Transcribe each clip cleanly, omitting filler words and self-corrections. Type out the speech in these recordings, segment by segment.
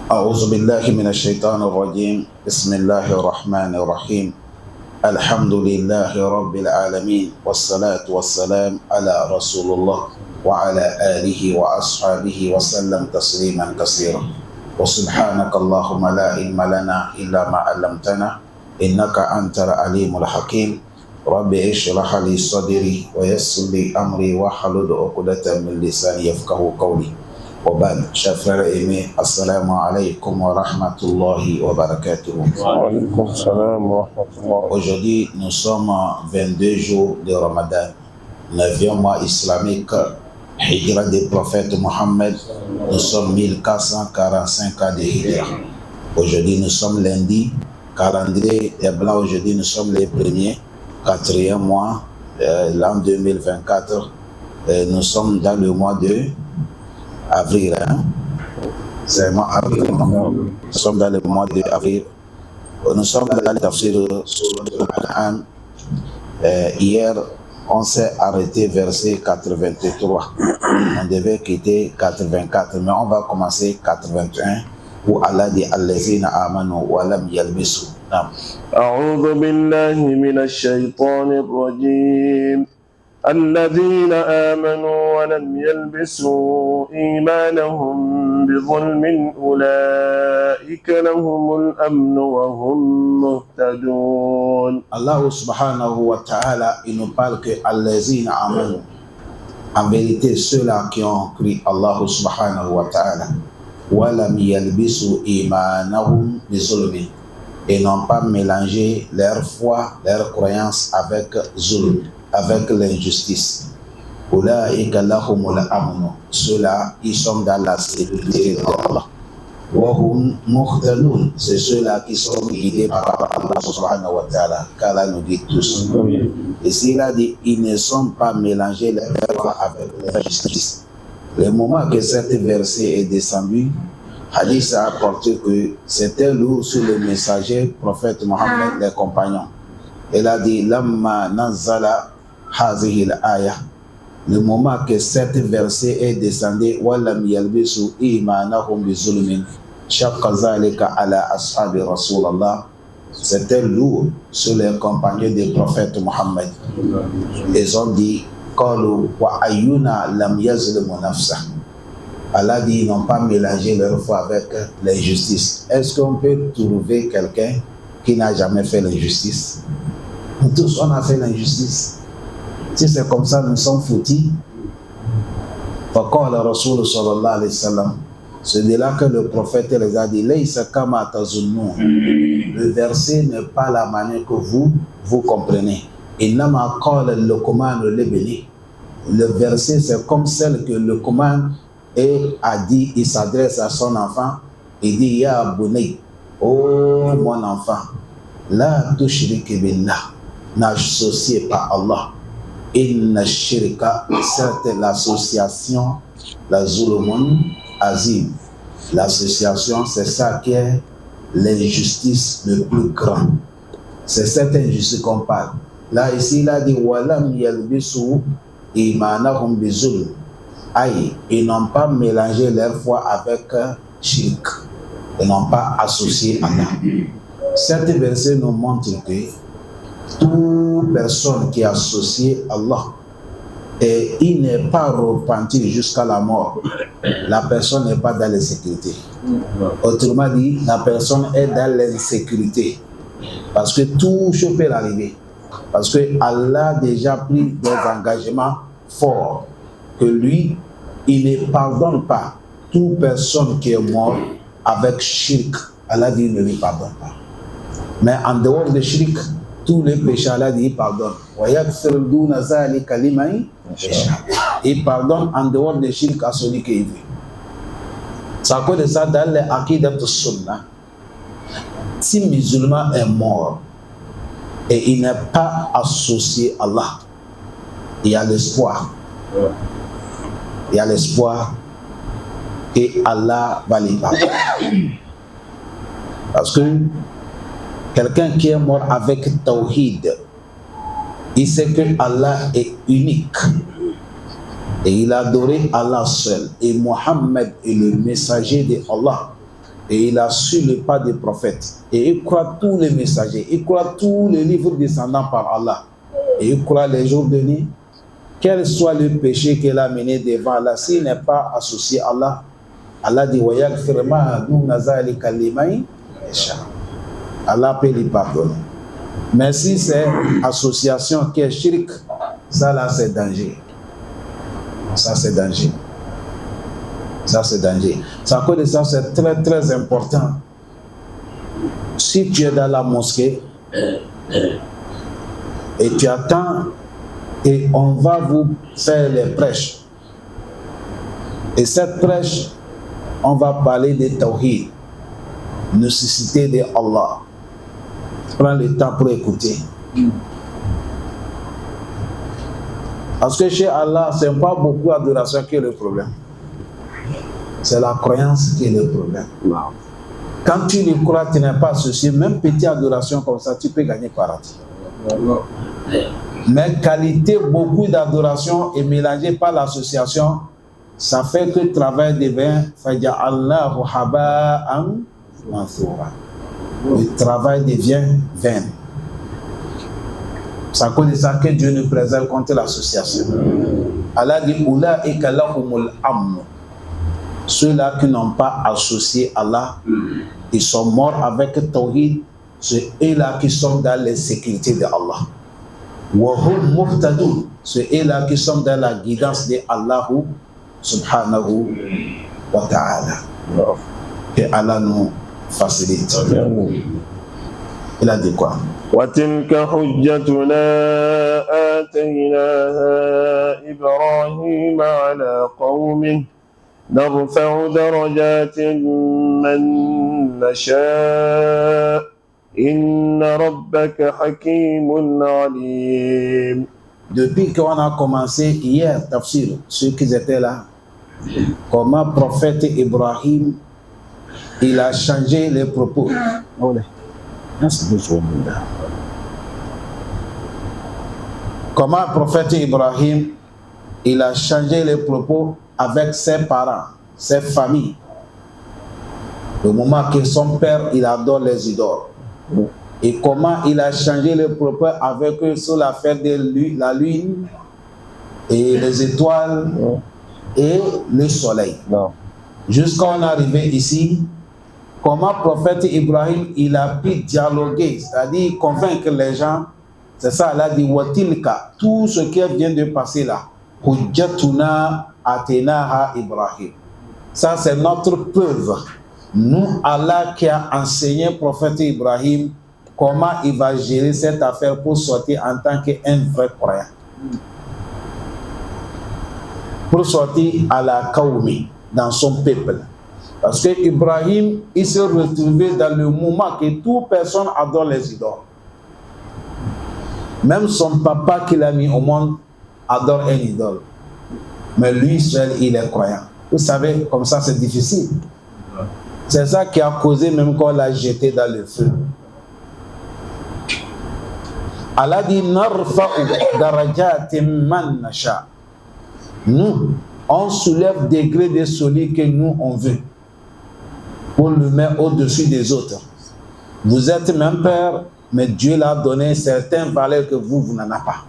أعوذ بالله من الشيطان الرجيم بسم الله الرحمن الرحيم الحمد لله رب العالمين والصلاة والسلام على رسول الله وعلى آله وأصحابه وسلم تسليما كثيرا وسبحانك اللهم لا علم لنا إلا ما علمتنا إنك أنت العليم الحكيم رب اشرح لي صدري ويسر لي أمري واحلل عقدة من لساني يفقهوا قولي وبعد. Chers frères aimés, assalamu alaikum wa rahmatullahi wa barakatuh. Aujourd'hui, nous sommes 22 jours de Ramadan, 9e mois islamique, Hijra des prophètes Mohammed. Nous sommes 1445 ans de Hijra. Aujourd'hui, nous sommes lundi, calendrier est blanc. Aujourd'hui, nous sommes les premiers, 4e mois, l'an 2024. Nous sommes dans le mois de avril, c'est le mois avril. Nous sommes dans le mois d'avril. Nous sommes dans le tafsir du Coran. Hier, on s'est arrêté verset 83. On devait quitter 84, mais on va commencer 81 où Allah dit allazina amanu wa lam yalbisu. أعوذ بالله من الشيطان الرجيم الذين آمنوا ولم يلبسوا إيمانهم بظلم أولئك لهم الأمن وهم مهتدون. Allah subhanahu wa ta'ala, il nous parle que allazina amanu. En vérité, ceux-là qui ont cru Allah subhanahu wa ta'ala, wa lam yalbisu imanahum bizulmin, et n'ont pas mélangé leur foi, leur croyance avec zulm, avec l'injustice. Ulaika lahumul amnu. Ceux-là, ils sont dans la sécurité d'Allah. Wa hum muhtadun. C'est ceux-là qui sont guidés par Allah subhanahu wa ta'ala, car Allah nous dit tous. Et s'il a dit, ils ne sont pas mélangés leur foi avec l'injustice. Le moment que cet verset est descendu, Hadith a apporté que c'était lourd sur le messager, prophète Mohammed, les compagnons. Il a dit, Lamma nazala hazihi al-aya. Le moment que cet verset est descendu, Walam yalbisu imanahum bizulmin, shaqqa zalika ala ashabi Rasulallah. C'était lourd sur les compagnons du prophète Mohammed. Ils ont dit, Qalu wa ayyuna lam yazlimu nafsa. Allah dit, ils n'ont pas mélangé leur foi avec l'injustice. Est-ce qu'on peut trouver quelqu'un qui n'a jamais fait l'injustice? Nous tous, on a fait l'injustice. Si c'est comme ça, nous sommes foutus. Faqala Rasul sallallahu alayhi wa sallam. C'est de là que le prophète les a dit, Laysa kama tazunnun. Le verset n'est pas la manière que vous comprenez. Innama qala Luqman libni. Le verset, c'est comme celle que Luqman a dit, il s'adresse à son enfant, il dit, Ya bunay, oh mon enfant, la tushrik billah, n'associez pas Allah. Inna shirka, certes l'association, la zulmun azim. L'association, c'est ça qui est l'injustice le plus grand. C'est cette injustice qu'on parle. Là, ici, il a dit, walam yalbisu imanahum bizulm. Aïe, ils n'ont pas mélangé leur foi avec shirk. Ils n'ont pas associé Allah. Cet verset nous montre que toute personne qui associe Allah et il n'est pas repenti jusqu'à la mort, la personne n'est pas dans l'insécurité. Autrement dit, la personne est dans l'insécurité. Parce que tout chose peut arriver. Parce que Allah a déjà pris des engagements forts. Que lui, il ne pardonne pas toute personne qui est morte avec shirk. Allah dit, il ne lui pardonne pas. Mais en dehors de shirk, tous les péchés, Allah dit, il pardonne. Il pardonne en dehors de shirk à celui qui veut. C'est à cause de ça, dans les aqidat de sunna, si un musulman est mort et il n'est pas associé à Allah, il y a l'espoir. Il y a l'espoir que Allah va les pardonner. Parce que quelqu'un qui est mort avec Tawhid, il sait que Allah est unique. Et il a adoré Allah seul. Et Mohammed est le messager de Allah. Et il a su le pas des prophètes. Et il croit tous les messagers. Il croit tous les livres descendants par Allah. Et il croit les jours de nuit. Quel soit le péché qu'il a mené devant Allah, s'il n'est pas associé à Allah, Allah dit Allah peut lui pardonner. Mais si c'est association qui est shirk, ça là c'est danger. Ça c'est danger. Ça c'est danger. Ça cause de ça, c'est très très important. Si tu es dans la mosquée et tu attends et on va vous faire les prêches. Et cette prêche, on va parler de Tawhid, nécessité de Allah. Prends le temps pour écouter. Parce que chez Allah, ce n'est pas beaucoup d'adoration qui est le problème. C'est la croyance qui est le problème. Wow. Quand tu le crois, tu n'es pas associé, même petite adoration comme ça, tu peux gagner paradis. Wow. Mais qualité, beaucoup d'adoration est mélangée par l'association, ça fait que le travail devient Faja'allahu haba'an manthura. Le travail devient vain. C'est à cause de ça que Dieu nous préserve contre l'association. Allah dit Ulaika lahumul amn. Ceux-là qui n'ont pas associé Allah, ils sont morts avec Tawhid, c'est eux-là qui sont dans les sécurités de Allah. Wa hum muhtadun, c'est eux-là qui sont dans la guidance de Allah subhanahu wa ta'ala. Que Allah nous facilite. Il a dit quoi? وتلك حجتنا آتيناها إبراهيم على قومه نرفع درجات من نشاء إن ربك حكيم عليم. Depuis qu'on a commencé hier, tafsir, ceux qui étaient là, comment le prophète Ibrahim, il a changé les propos. Comment le prophète Ibrahim, il a changé les propos avec ses parents, ses familles. Le moment que son père, il adore les idoles. Et comment il a changé les propos avec eux sur l'affaire de la lune et les étoiles et le soleil. Jusqu'à on est arrivé ici, comment le prophète Ibrahim, il a pu dialoguer, c'est-à-dire convaincre les gens. C'est ça, il a dit Watilka, tout ce qui vient de passer là, Hujjatuna atenaha Ibrahim. Ça, c'est notre preuve. Nous, Allah qui a enseigné le prophète Ibrahim comment il va gérer cette affaire pour sortir en tant qu'un vrai croyant. Pour sortir à la Kaoumi, dans son peuple. Parce que Ibrahim, il s'est retrouvé dans le moment que toute personne adore les idoles. Même son papa qu'il a mis au monde adore un idole. Mais lui seul, il est croyant. Vous savez, comme ça, c'est difficile. C'est ça qui a causé même qu'on l'a jeté dans le feu. Allah dit narfa'u darajatin man nasha. Nous, on soulève des degrés de celui que nous on veut pour le mettre au-dessus des autres. Vous êtes même père, mais Dieu l'a donné certaines valeurs que vous n'en avez pas.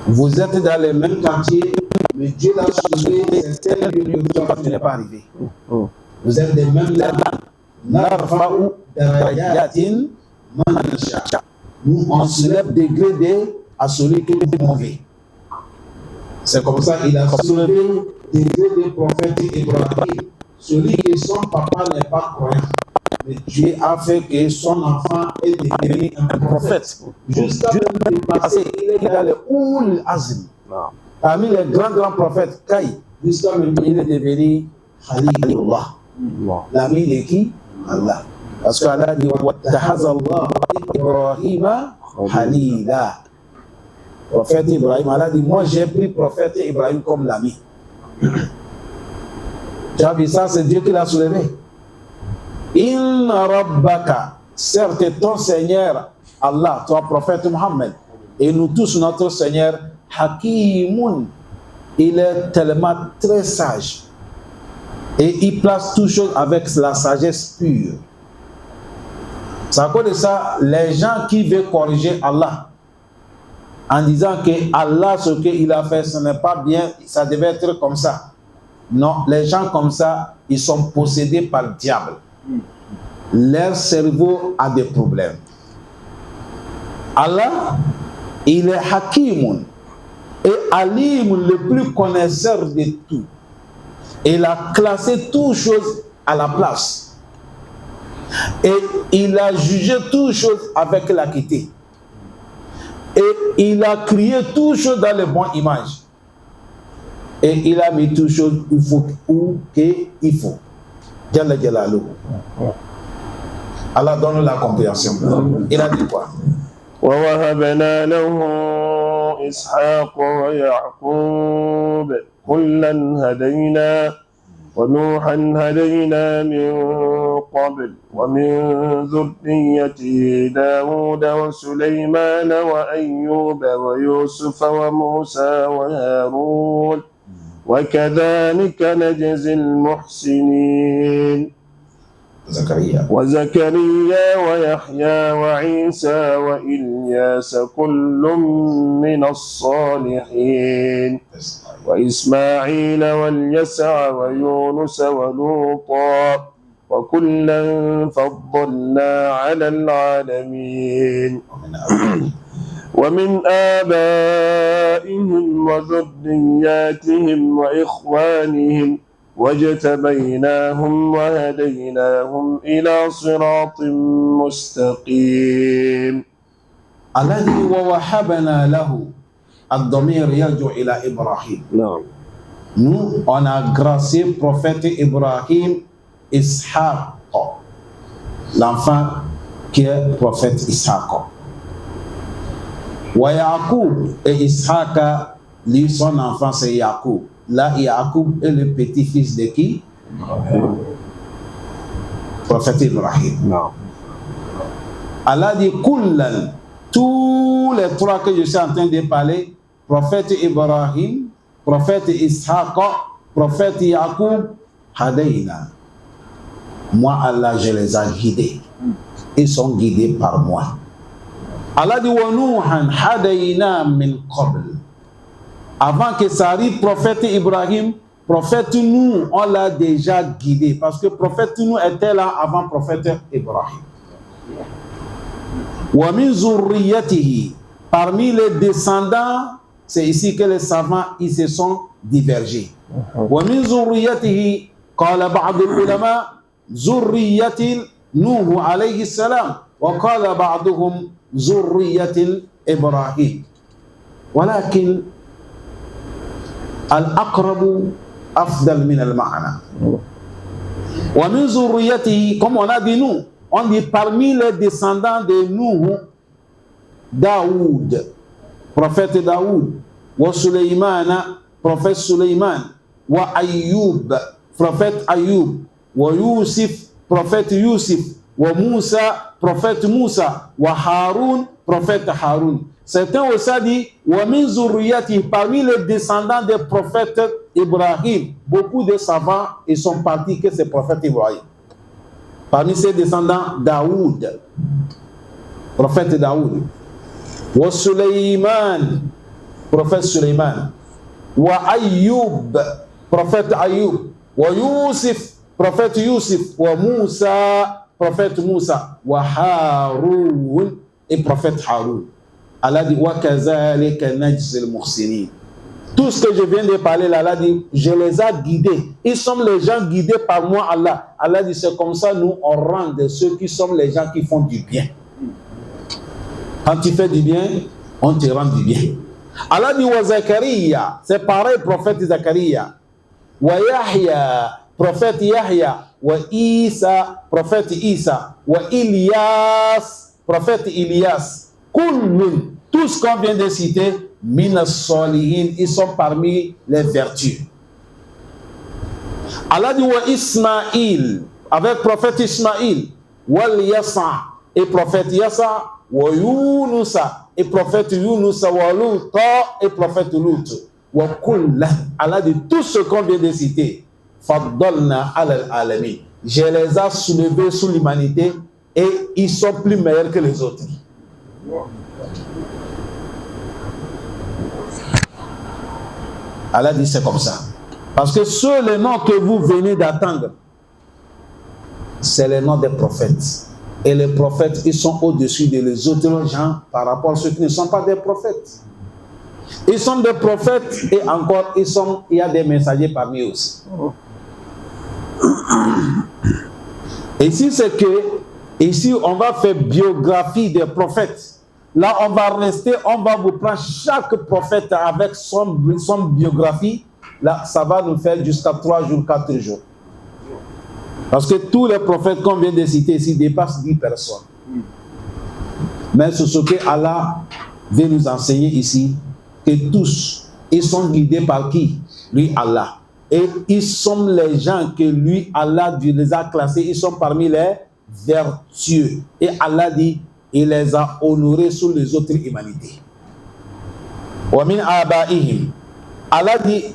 Vous êtes dans les mêmes quartiers, mais Dieu l'a soulevé certaines lieux que vous n'êtes pas arrivé. Vous êtes des mêmes lèvres. Narfa'u darajatin man nasha. Nous, on soulève des degrés à celui que vous voulez. C'est comme ça qu'il a soulevé des degrés du prophète Ibrahim. Celui que son papa n'est pas croyant. Mais Dieu a fait que son enfant est devenu un prophète. Jusqu'à le passé, il est dans le Oul Azim. Parmi les grands prophètes, jusqu'à maintenant, il est devenu Khalilullah. L'ami de qui? Allah. Parce qu'Allah dit Wattahazallah Ibrahima Khalila. Prophète Ibrahim, Allah dit moi j'ai pris prophète Ibrahim comme l'ami. Tu as vu ça, c'est Dieu qui l'a soulevé. Inna Rabbaka, certes ton Seigneur Allah, toi prophète Muhammad, et nous tous notre Seigneur Hakimun, il est tellement très sage. Et il place toutes choses avec la sagesse pure. C'est à cause de ça, les gens qui veulent corriger Allah, en disant que Allah, ce qu'il a fait, ce n'est pas bien, ça devait être comme ça. Non, les gens comme ça, ils sont possédés par le diable. Leur cerveau a des problèmes. Allah, il est Hakim et Alim, le plus connaisseur de tout. Il a classé toutes choses à la place. Et il a jugé toutes choses avec l'équité. Et il a créé toutes choses dans les bonnes images. Et il a mis toutes choses où il faut. Jalla Jalaluhu. Allah donne la compréhension. Il a dit quoi? ووهبنا له إسحاق ويعقوب كلا هدينا ونوحا هدينا من قبل ومن ذريته داود وسليمان وأيوب ويوسف وموسى وهارون وكذلك نجزي المحسنين وزكريا ويحيى وعيسى وإلياس كل من الصالحين وإسماعيل واليسع ويونس ولوطا وكلا فضلنا على العالمين ومن آبائهم وذرياتهم وإخوانهم واجتبيناهم وهديناهم إلى صراط مستقيم. الذي ووهبنا له الضمير يرجع إلى إبراهيم. نعم. Nous, on a gracié le prophète Ibrahim, Ishaq, l'enfant qui est le prophète Ishaq. Wa Yaqub et Ishaq, lui, son enfant c'est Yaqub. Là, Yaqub est le petit-fils de qui? Prophète Ibrahim. Non. Allah dit Kullan, tous les trois que je suis en train de parler, prophète Ibrahim, prophète Ishaq, prophète Yaqub, Hadayna. Moi, Allah, je les ai guidés. Ils sont guidés par moi. Allah dit Wa Nuhan Hadayna min qabl. Avant que ça arrive, prophète Ibrahim, prophète nous, on l'a déjà guidé. Parce que prophète nous était là avant prophète Ibrahim. Wa min zurriyatihi. Parmi les descendants, c'est ici que les savants ils se sont divergés. Wa min zurriyatihi, qala ba'd al-ulama, zurriyatil Nuh alayhi salam, wa qala ba'duhum zurriyatil Ibrahim. Walakin al-aqrabu afdal min al-ma'na. Wa min zurriyatihi, comme on a dit nous, on dit parmi les descendants de Nuh, Daoud, prophète Daoud, wa Suleymana, prophète Suleiman, wa Ayyub, prophète Ayyub, wa Yusuf, prophète Yusuf, wa Musa, prophète Musa, wa Harun, prophète Harun. Certains aussi dit, wa min zurriyati, parmi les descendants des prophètes Ibrahim, beaucoup de savants ils sont partis que c'est prophète Ibrahim. Parmi ses descendants, Daoud, prophète Daoud, wa Suleiman, prophète Suleiman, wa Ayyub, prophète Ayyub, wa Yusuf, prophète Yusuf, wa Musa, prophète Musa, wa Harun, et prophète Harun. Allah dit wa kazalika najzil muhsinin. Tout ce que je viens de parler là, Allah dit je les ai guidés. Ils sont les gens guidés par moi, Allah. Allah dit c'est comme ça nous on rend de ceux qui sont les gens qui font du bien. Quand tu fais du bien, on te rend du bien. Allah dit wa Zakaria, c'est pareil prophète Zakaria. Wa Yahya, prophète Yahya. Wa Isa, prophète Isa. Wa Ilyas, prophète Ilyas. Kullun, tout ce qu'on vient de citer, minas solihin, ils sont parmi les vertus. Allah dit wa Ismaïl, avec prophète Ismaïl, wal Yasa, et prophète Yasa, wa Yunusa, et prophète Yunusa, wa Lut, et prophète Lut, wa kullan. Allah dit tout ce qu'on vient de citer, faddalna ala al-alamin. Je les ai soulevés sur l'humanité et ils sont plus meilleurs que les autres. Allah dit c'est comme ça. Parce que ceux les noms que vous venez d'attendre, c'est les noms des prophètes. Et les prophètes, ils sont au-dessus des autres gens par rapport à ceux qui ne sont pas des prophètes. Ils sont des prophètes et encore, il y a des messagers parmi eux aussi. Et ici, c'est que, ici, on va faire biographie des prophètes. Là, on va rester, on va vous prendre chaque prophète avec son biographie. Là, ça va nous faire jusqu'à 3 jours, 4 jours. Parce que tous les prophètes qu'on vient de citer ici dépassent 10 personnes. Mais c'est ce que Allah veut nous enseigner ici, que tous, ils sont guidés par qui? Lui, Allah. Et ils sont les gens que lui, Allah, les a classés, ils sont parmi les vertueux. Et Allah dit, il les a honorés sur les autres humanités. Wa min abaihim. Allah dit,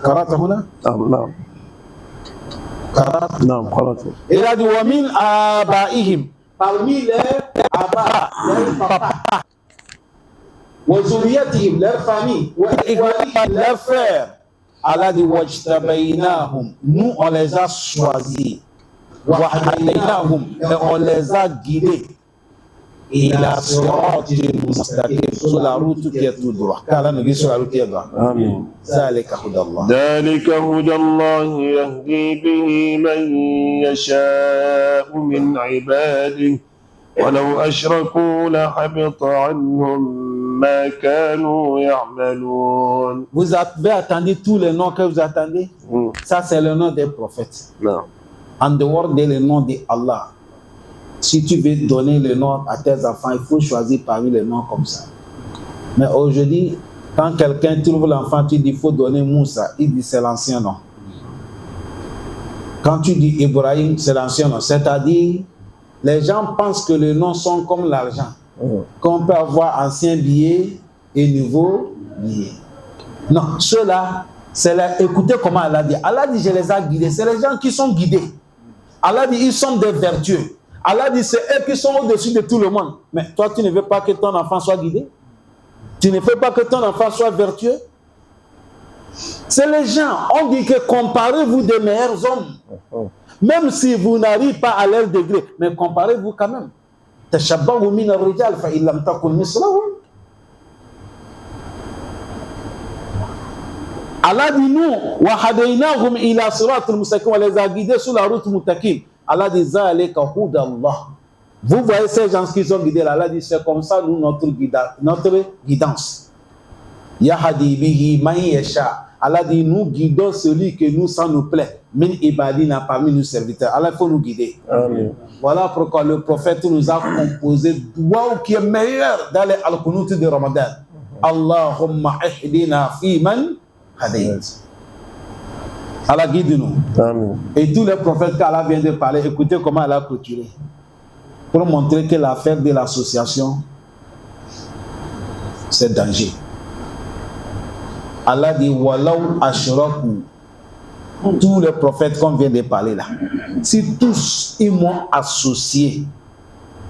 il a dit, wa min abaihim. Parmi les abba, les papas. Wa zuriyatihim, leur famille. Wa ikhwanihim, leurs frères. Allah dit, wajtabaynahum. Nous, on les a choisis. Wa hadaynahum. Et on les a guidés. Ila siratil mustaqim, sur la route qui est tout droit. Car là, nous sommes sur la route qui est droite. Amen. Zalika hudallah. Zalika hudallah yahdi bihi man yasha'u min ibadihi. ولو أشركوا لحبط عنهم ما كانوا يعملون. Vous avez attendu tous les noms que vous attendez? Ça, c'est le nom des prophètes. Non. En dehors de le nom de Allah. Si tu veux donner le nom à tes enfants, il faut choisir parmi les noms comme ça. Mais aujourd'hui, quand quelqu'un trouve l'enfant, tu dis il faut donner Moussa, il dit c'est l'ancien nom. Quand tu dis Ibrahim, c'est l'ancien nom. C'est-à-dire, les gens pensent que les noms sont comme l'argent. Qu'on peut avoir ancien billet et nouveau billet. Non, ceux-là, c'est là. Écoutez comment Allah dit. Allah dit, je les ai guidés. C'est les gens qui sont guidés. Allah dit, ils sont des vertueux. Allah dit, c'est eux qui sont au-dessus de tout le monde. Mais toi, tu ne veux pas que ton enfant soit guidé? Tu ne veux pas que ton enfant soit vertueux? C'est les gens. On dit que comparez-vous des meilleurs hommes. Même si vous n'arrivez pas à leur degré, mais comparez-vous quand même. Tashabbahu min ar-rijal fa illam takun mislahum. Allah dit nous, wa hadaynahum ila siratil mustaqim, on les a guidés sur la route mustaqim. Allah dit zalika hudallah. Vous voyez ces gens qui sont guidés là, Allah dit c'est comme ça nous notre guidance. Yahdi bihi man yasha. Allah dit nous guidons celui que nous ça nous plaît. Min ibadina parmi nos serviteurs. Allah il faut nous guider. Amen. Voilà pourquoi le prophète nous a composé doua qui est meilleur dans les al-Qunut de Ramadan. Allahumma ihdina fi man hadayt. Allah guide-nous. Amen. Et tous les prophètes qu'Allah vient de parler, écoutez comment Allah a clôturé. Pour montrer que l'affaire de l'association, c'est danger. Allah dit Walau ashraku. Tous les prophètes qu'on vient de parler là, si tous ils m'ont associé,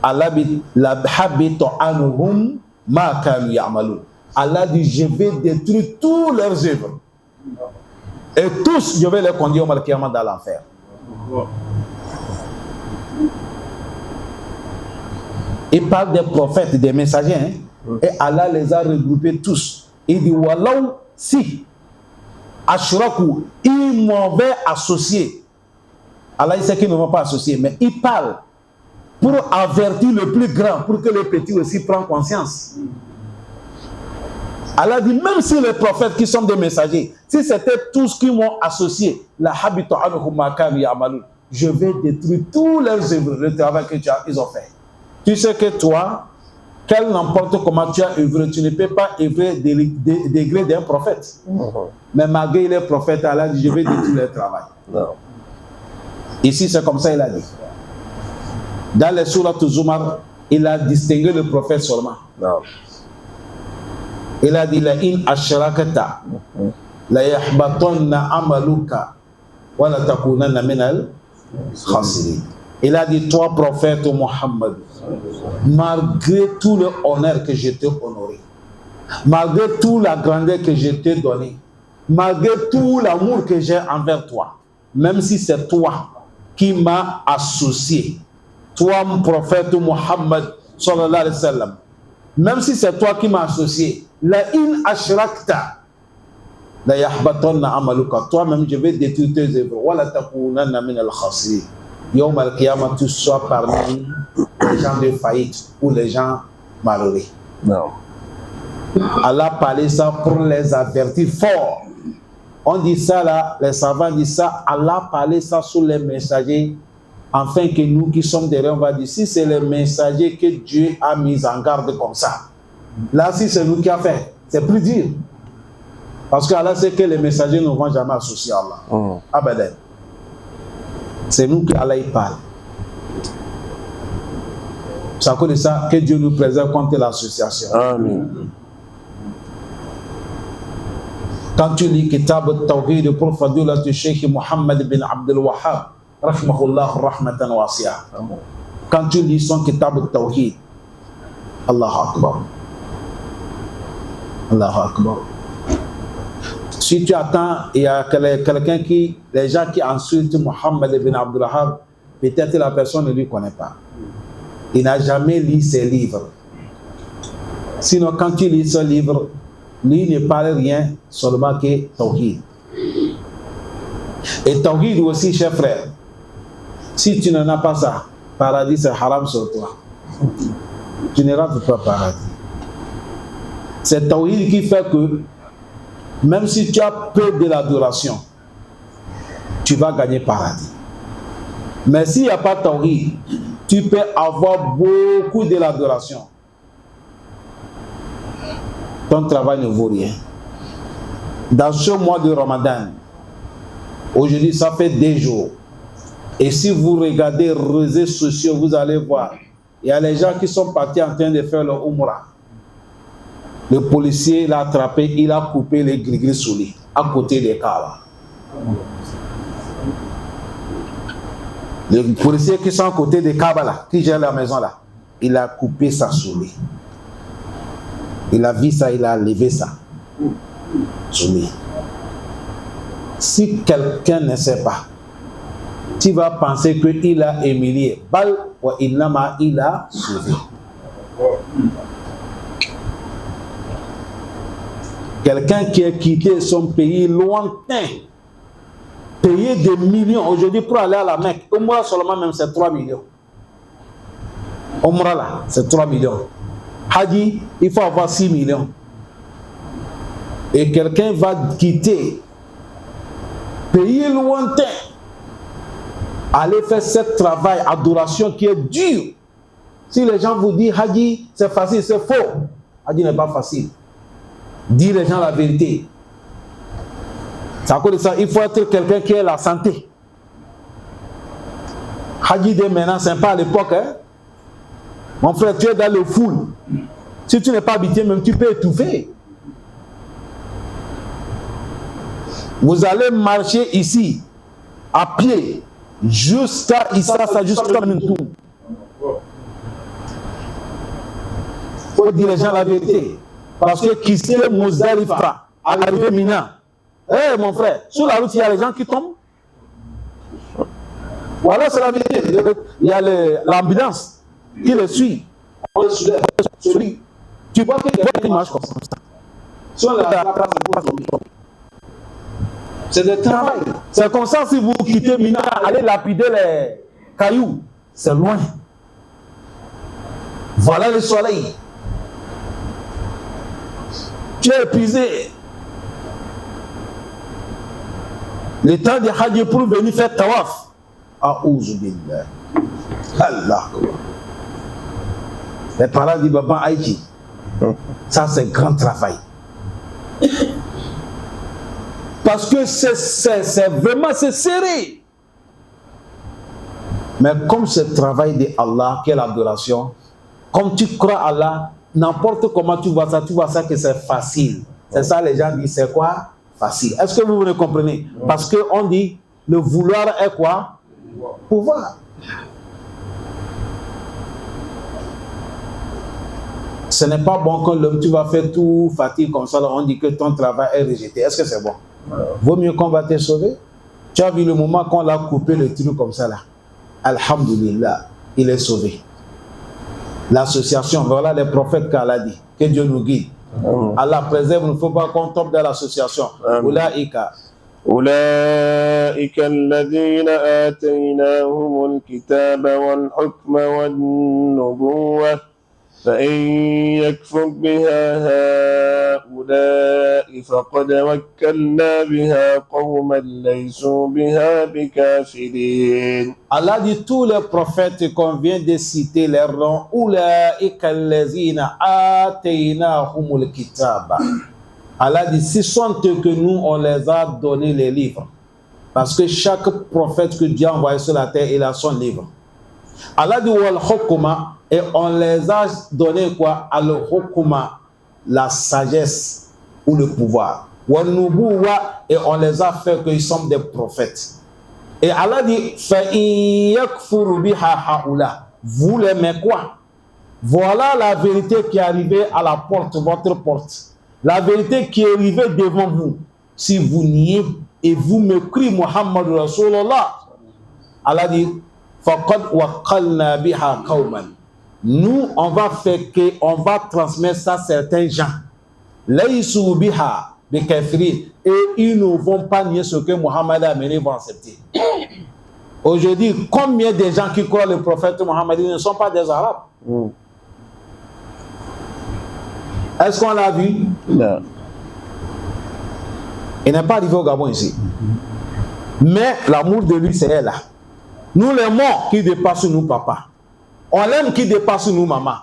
Allah dit la habita anhum ma kanu ya'malun. Allah dit je vais détruire tous leurs œuvres. Et tous, je vais les conduire au Mal-Qiyamah dans l'enfer. Il parle des prophètes, des messagers, hein? Et Allah les a regroupés tous. Il dit Walau si Ashraku, ils m'avaient associé. Allah il sait qu'ils ne vont pas associer, mais il parle pour avertir le plus grand, pour que le petit aussi prenne conscience. Allah dit, même si les prophètes qui sont des messagers, si c'était tous qui m'ont associé, la habita anhum ma kanu ya'malun, je vais détruire tous leurs œuvres, le travail que ils ont fait. Tu sais que toi, quel n'importe comment tu as œuvré, tu ne peux pas œuvrer des degrés d'un prophète. Mais malgré les prophètes, Allah dit, je vais détruire leur travail. Ici, c'est comme ça il a dit. Dans les sourates Zumar, il a distingué le prophète seulement. Il a dit la in ashrakata la yahbatanna amaluka Wala takunanna minal khasirin. Il a dit, toi, prophète Mohammed, malgré tout le honneur que je t'ai honoré, malgré toute la grandeur que je t'ai donnée, malgré tout l'amour que j'ai envers toi, même si c'est toi qui m'as associé, toi, mon prophète Mohammed, sallallahu alayhi wa sallam, même si c'est toi qui m'as associé, la in ashrakta, la yahbatonna amaluka, toi-même je vais détruire tes œuvres, wala takunanna min al-khasirin. Yawm al-qiyamah, tu sois parmi les gens de faillite ou les gens malheureux. Non. Allah parlait ça pour les avertir fort. On dit ça là, les savants disent ça, Allah parlait ça sur les messagers, afin que nous qui sommes derrière, on va dire, si c'est les messagers que Dieu a mis en garde comme ça, là si c'est nous qui a fait, c'est plus dur. Parce qu'Allah sait que les messagers ne vont jamais associer à Allah. Abadan. C'est nous qui Allah y parle. C'est à cause de ça que Dieu nous préserve contre l'association. Amen. Quand tu lis Kitab al-Tawhid pour Fadilat du Cheikh Mohammed bin Abdul Wahhab, rahmahullah rahmatan wasi'a. Quand tu lis son Kitab al-Tawhid, Allahu Akbar. Allahu Akbar. Si tu attends, il y a quelqu'un qui, les gens qui insultent Mohammed bin Abdul Wahhab, peut-être la personne ne lui connaît pas. Il n'a jamais lu ses livres. Sinon, quand tu lis ce livre, lui ne parle rien seulement que Tawhid. Et Tawhid aussi, cher frère, si tu n'en as pas ça, paradis c'est haram sur toi. Tu ne rentres pas paradis. C'est Tawhid qui fait que même si tu as peu de l'adoration, tu vas gagner paradis. Mais s'il n'y a pas Tawhid, tu peux avoir beaucoup de l'adoration. Ton travail ne vaut rien. Dans ce mois de Ramadan, aujourd'hui ça fait 2 jours. Et si vous regardez les réseaux sociaux, vous allez voir, il y a les gens qui sont partis en train de faire le Umrah. Le policier l'a attrapé, il a coupé les gris-gris sous lui, à côté des Kaaba. Les policiers qui sont à côté des Kaaba là, qui gèrent la maison là, il a coupé ça sous lui. Il a vu ça, il a levé ça sous lui. Si quelqu'un ne sait pas, tu vas penser qu'il a humilié. Bal wa innama il a sauvé. Quelqu'un qui a quitté son pays lointain, payé des millions aujourd'hui pour aller à la Mecque. Umrah seulement même c'est 3 millions. Umrah là, c'est 3 millions. Hadi, il faut avoir 6 millions. Et quelqu'un va quitter, payer lointain, aller faire ce travail, adoration qui est dur. Si les gens vous disent Hadi, c'est facile, c'est faux. Hadi n'est pas facile. Dis les gens la vérité. C'est à cause de ça, il faut être quelqu'un qui a la santé. Hadi de maintenant, c'est pas à l'époque. Hein? Mon frère, tu es dans le foule. Si tu n'es pas habitué, même tu peux étouffer. Vous allez marcher ici, à pied, jusqu'à Issa, jusqu'à Mintou. Il faut dire les gens la vérité. Parce que qui sait Mouzalifa, arrivé Mina. Eh mon frère, sur la route, il y a les gens qui tombent. Voilà, c'est la vérité. Il y a l'ambulance qui les suit. On les suit. Tu vois que quelqu'un marche comme ça. Sur la place, c'est du travail. C'est comme ça, si vous quittez Mina, allez lapider les cailloux. C'est loin. Voilà le soleil. Tu es épuisé. Le temps de Hajj pour venir faire tawaf. A'ouzou billah. Allah. Les parents disent Baba Aïki. Ça c'est grand travail. Parce que c'est vraiment c'est serré. Mais comme ce travail de Allah, quelle adoration, comme tu crois à Allah, n'importe comment tu vois ça que c'est facile. C'est ça les gens disent, c'est quoi? Facile. Est-ce que vous me comprenez? Parce qu'on dit, le vouloir est quoi? Pouvoir. Ce n'est pas bon quand l'homme, tu vas faire tout fatigue comme ça, là, on dit que ton travail est rejeté. Est-ce que c'est bon? Vaut mieux qu'on va te sauver. Tu as vu le moment qu'on l'a coupé le truc comme ça là. Alhamdulillah, il est sauvé. L'association, voilà les prophètes qu'Allah dit. Que Dieu nous guide. Allah préserve, il ne faut pas qu'on tombe dans l'association. أولئك الذين آتيناهم الكتاب والحكم والنبوة فإن يكفر بها هؤلاء فقد وكلنا بها قوما ليسوا بها بكافرين. Allah dit tous les prophètes qu'on vient de citer leur nom. أولئك الذين آتيناهم الكتاب. Allah dit, ce sont eux que nous, on les a donné les livres. Parce que chaque prophète que Dieu a envoyé sur la terre, il a son livre. Allah dit, wal hukma, et on les a donné quoi? Al-hukma, la sagesse ou le pouvoir. Wal nubuwa, et on les a fait qu'ils sont des prophètes. Et Allah dit, fa in yakfuru biha haula. Vous les mettez quoi? Voilà la vérité qui est arrivée à la porte, votre porte. La vérité qui est arrivée devant vous, si vous niez et vous me criez Muhammad Rasulullah, Allah dit, faqad waqalna biha qawman. Nous, on va faire que, on va transmettre ça à certains gens. Laysu biha bikafirin. Et ils ne vont pas nier ce que Muhammad a amené, vont accepter. Aujourd'hui, combien de gens qui croient le prophète Muhammad ne sont pas des Arabes? Est-ce qu'on l'a vu? Non. Il n'est pas arrivé au Gabon ici. Mais l'amour de lui, c'est là. Nous l'aimons qui dépasse nous, papa. On l'aime qui dépasse nous, maman.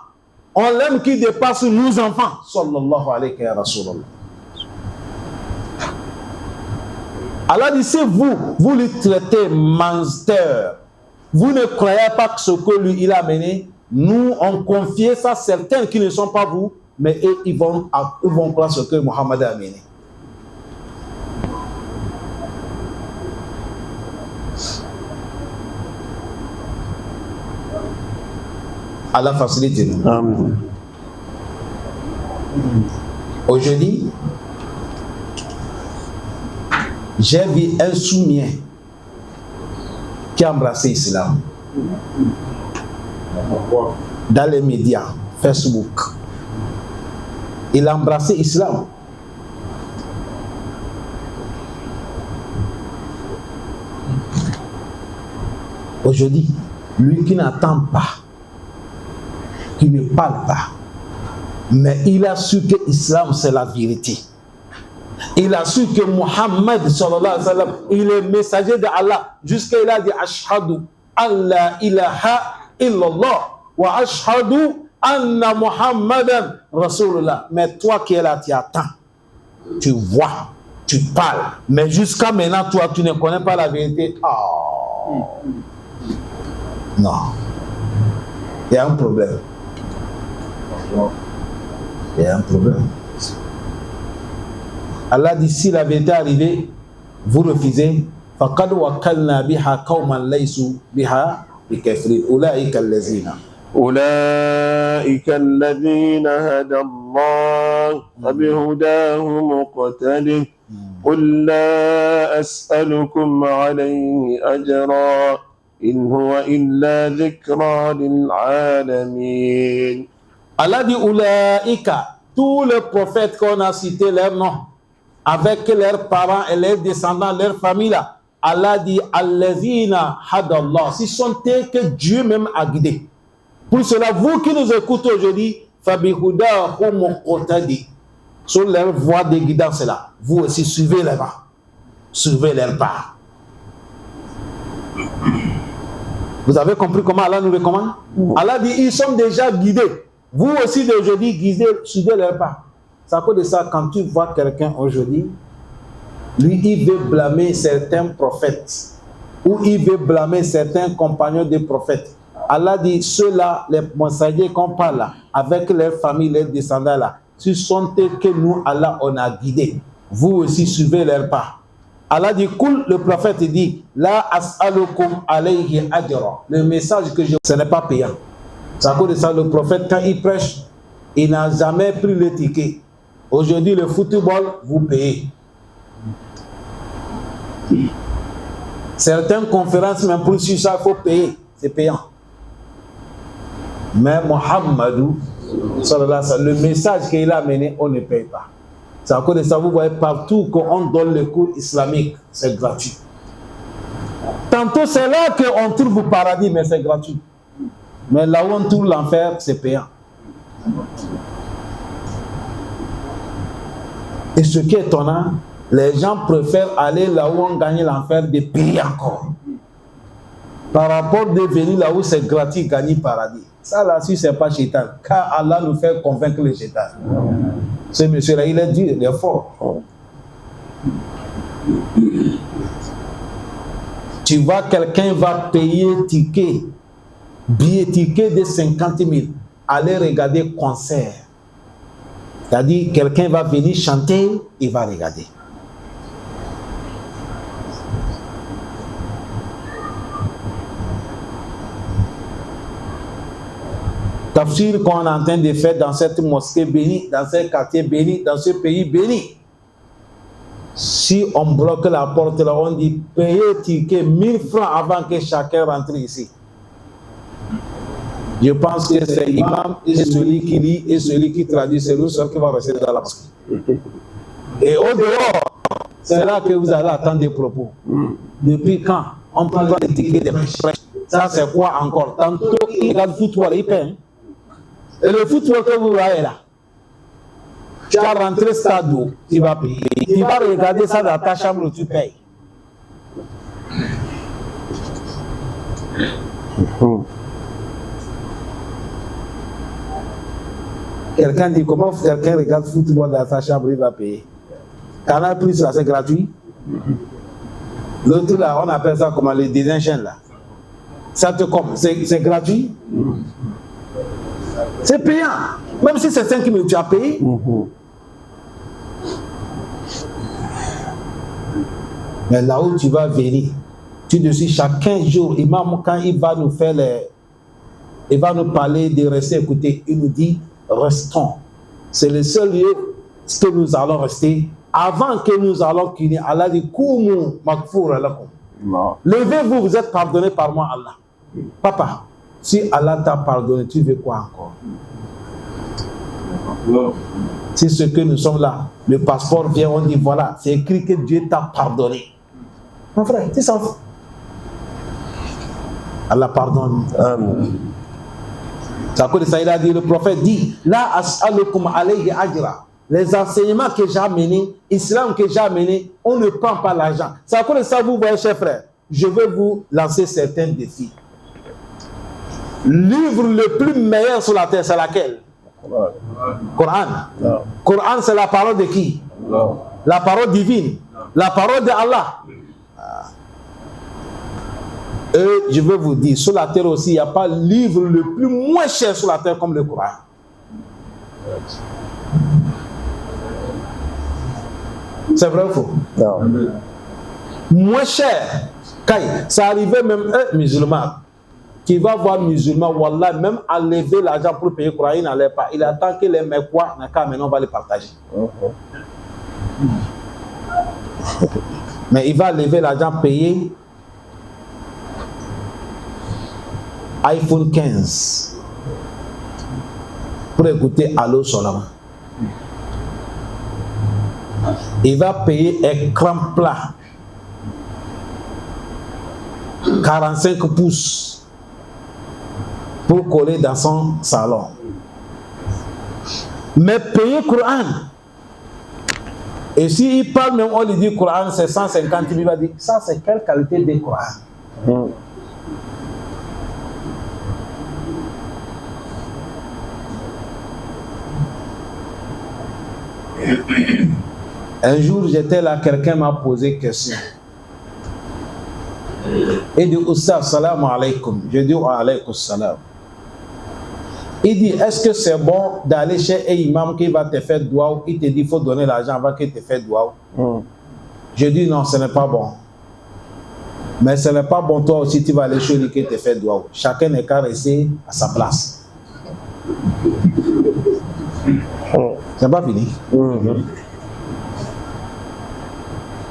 On l'aime qui dépasse nous, enfants. Sallallahu alayhi wa Rasulullah. Allah dit, si vous le traitez menteur, vous ne croyez pas que ce que lui, il a mené, nous, on confie ça à certains qui ne sont pas vous, mais eux, ils vont croire ce que Mohammed a amené. Allah facilite nous. Amen. Aujourd'hui, j'ai vu un soumien qui a embrassé l'islam dans les médias, Facebook. Il a embrassé l'islam. Aujourd'hui, lui qui n'attend pas, qui ne parle pas, mais il a su que l'islam c'est la vérité. Il a su que Muhammad sallallahu alayhi wa sallam, il est messager d'Allah. Jusqu'à il a dit ashhadu an la ilaha illallah wa ashhadu anna Muhammadan Rasulullah. Mais toi qui es là, tu attends, tu vois, tu parles. Mais jusqu'à maintenant, toi, tu ne connais pas la vérité. Oh. Non. Il y a un problème. Il y a un problème. Allah dit, si la vérité est arrivée, vous refusez. فَقَدْ وَكَلْنَا بِهَا قَوْمًا لَيْسُوا بِهَا بِكَافِرِينَ أُولَٰئِكَ الذين هدى الله فبهداه مقتده قل لا أسألكم عليه أجرا إن هو إلا ذكرى للعالمين. Allah dit Oulaïka, tous les prophètes qu'on a cités leur nom, avec leurs parents et leurs descendants, leurs familles là, Allah dit Allazina hadallah, si sont eux que Dieu même a guidé. Pour cela, vous qui nous écoutez aujourd'hui, Fabihudahu muqtadi, sur leur voie de guidance là, vous aussi suivez les pas, suivez leurs pas. Vous avez compris comment Allah nous recommande? Allah dit ils sont déjà guidés. Vous aussi d'aujourd'hui, suivez leurs pas. C'est à cause de ça, quand tu vois quelqu'un aujourd'hui, lui, il veut blâmer certains prophètes ou il veut blâmer certains compagnons des prophètes. Allah dit, ceux-là, les messagers qu'on parle là, avec leurs familles, leurs descendants là, ce sont eux que nous, Allah, on a guidés. Vous aussi, suivez leurs pas. Allah dit, Koul, le prophète dit, La as'alukum alayhi ajra. Le message que je... Ce n'est pas payant. C'est à cause de ça, le prophète, quand il prêche, il n'a jamais pris le ticket. Aujourd'hui, le football, vous payez. Certaines conférences, même pour suivre ça, il faut payer. C'est payant. Mais Mohamedou, le message qu'il a amené, on ne paye pas. C'est à cause de ça, vous voyez partout qu'on donne le cours islamique, c'est gratuit. Tantôt, c'est là qu'on trouve le paradis, mais c'est gratuit. Mais là où on trouve l'enfer, c'est payant. Et ce qui est étonnant, les gens préfèrent aller là où on gagne l'enfer de payer encore. Par rapport de venir là où c'est gratuit, gagner le paradis. Ça là-dessus, c'est pas Shaitan. Car Allah nous fait convaincre le Shaitan. Ce monsieur-là, il est dur, il est fort. Tu vois, quelqu'un va payer ticket, billet ticket de 50 000, aller regarder concert. C'est-à-dire, quelqu'un va venir chanter, il va regarder. Tafsir qu'on est en train de faire dans cette mosquée bénie, dans ce quartier béni, dans ce pays béni. Si on bloque la porte là, on dit payer ticket 1000 francs avant que chacun rentre ici. Je pense que c'est l'imam et celui qui lit et celui qui traduit, c'est nous seuls qui vont rester dans la mosquée. Et au dehors, c'est là que vous allez attendre des propos. Depuis quand on prend les tickets des prêches? Ça c'est quoi encore? Tantôt il regarde le football, il paye. Et le football que vous voyez là, tu vas rentrer stade où tu vas payer. Tu vas regarder ça dans ta chambre où tu payes. Quelqu'un dit comment quelqu'un regarde le football dans sa chambre, il va payer. Canal Plus là, c'est gratuit. L'autre là, on appelle ça comment les désenchaînes là. Ça te compte, c'est gratuit. C'est payant. Même si c'est 5 000, tu as payé. Mais là où tu vas venir, tu dis chaque 15 jours, imam, quand il va nous faire il va nous parler de rester écouter, il nous dit restons. C'est le seul lieu que nous allons rester. Avant que nous allons quitter, Allah dit Koumu Makfour alakum. Levez-vous, vous êtes pardonné par moi, Allah. Papa, si Allah t'a pardonné, tu veux quoi encore? C'est ce que nous sommes là. Le passeport vient, on dit voilà, c'est écrit que Dieu t'a pardonné. Mon frère, tu s'en fous. Allah pardonne. C'est à cause de ça, il a dit, le prophète dit, La as'alukum alayhi ajra. Les enseignements que j'ai amenés, l'islam que j'ai amené, on ne prend pas l'argent. C'est à cause de ça, vous voyez, chers frères, je vais vous lancer certains défis. Livre le plus meilleur sur la terre, c'est laquelle? Coran. Coran, c'est la parole de qui? La parole divine. La parole de Allah. Et je veux vous dire, sur la terre aussi, il n'y a pas livre le plus moins cher sur la terre comme le Coran. C'est vrai ou faux? Non. Moins cher. Ça arrivait même un musulman qui va voir musulman, wallah, même à lever l'argent pour payer le Coran, il n'allait pas. Il attend que les Mekwa, maintenant on va les partager. Mais il va lever l'argent, payer iPhone 15 pour écouter Allo seulement. Il va payer écran plat 45 pouces pour coller dans son salon. Mais payer Coran. Et s'il parle même, on lui dit Coran, c'est 150 000, il va dire, ça c'est quelle qualité de Coran? Un jour, j'étais là, quelqu'un m'a posé une question. Il dit, Oustaz, salam alaikum. Je dis, wa alaikum salam. Il dit, est-ce que c'est bon d'aller chez un imam qui va te faire doua, il te dit, il faut donner l'argent avant qu'il te fasse doua? Je dis non, ce n'est pas bon. Mais ce n'est pas bon, toi aussi, tu vas aller chez lui qui te fait doigt. Chacun n'est qu'à rester à sa place. C'est pas fini.